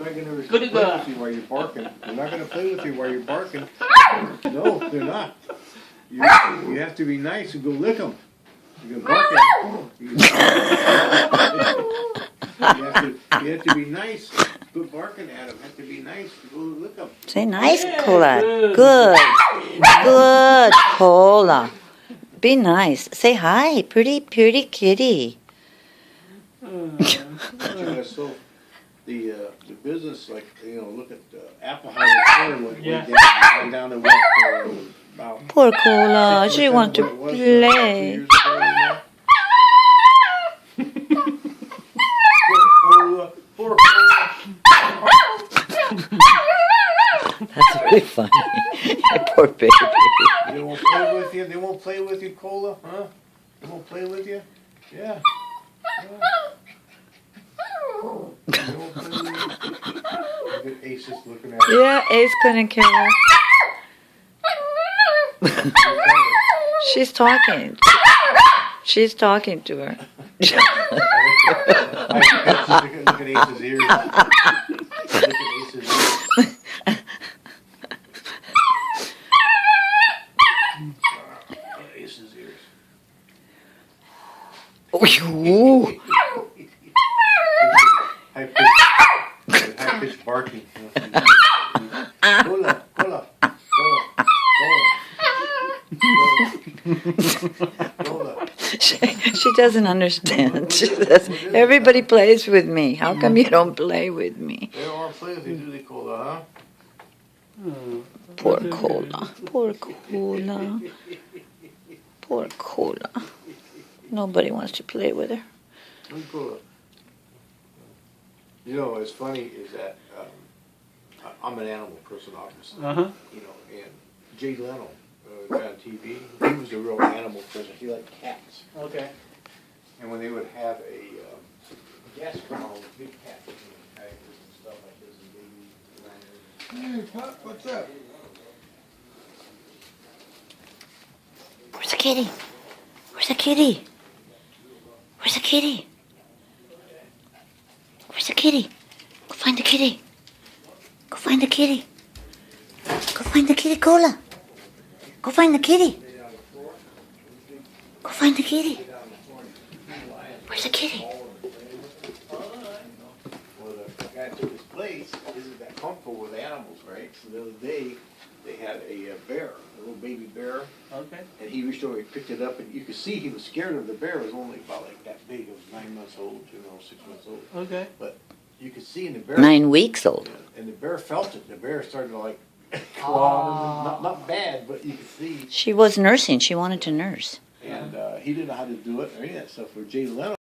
not going to Good play girl. with you while you're barking. They're not going to play with you while you're barking. No, they're not. You have to be nice and go lick them. You can bark at them. You have to be nice. Quit barking at them. Have to be nice. Go lick them. Say nice, Yeah, Cola. good. Good. Good, Cola. Be nice. Say hi, pretty kitty. So the business, like, look at Apple House went down to what, about Poor Cola. She 6% wants to of what it was, 2 play. years ago, Poor Cola. That's really funny. Poor baby. They won't play with you. They won't play with you, Cola, huh? They won't play with you. Yeah. They won't play with you. Look at Ace just looking at her. Yeah, Ace couldn't kill her. She's talking. She's talking to her. Look at Ace's ears. Look at Ace's ears. Ace's ears. Ooh. High-pitched barking. Cola, Cola, Cola. She doesn't understand. She says, everybody plays with me. How come you don't play with me? They don't want to play with you, do they, Cola, huh? Poor Cola. Poor Cola. Poor Cola. Nobody wants to play with her. Cola. What's funny is that I'm an animal person, obviously. And Jay Leno, guy on TV, he was a real animal person. He liked cats. Okay. And when they would have a guest come on with big cats, tigers and stuff like this, and babies, hey, Pop, what's up? Where's the kitty? Where's the kitty? Where's the kitty? Where's the kitty? Go find the kitty. Go find the kitty. Go find the kitty, Cola. Go find the kitty. Go find the kitty. Where's the kitty? Well, the guy took his place isn't that comfortable with animals, right? So the other day, they had a bear, a little baby bear, Okay. and he reached over, he picked it up, and you could see he was scared of the bear. It was only about like that big. It was 9 months old, 6 months old. Okay. But you could see in the bear. 9 weeks old. And the bear felt it. The bear started to like claw. Not bad, but you could see. She was nursing. She wanted to nurse. And he didn't know how to do it or any of that stuff. For Jay Leno.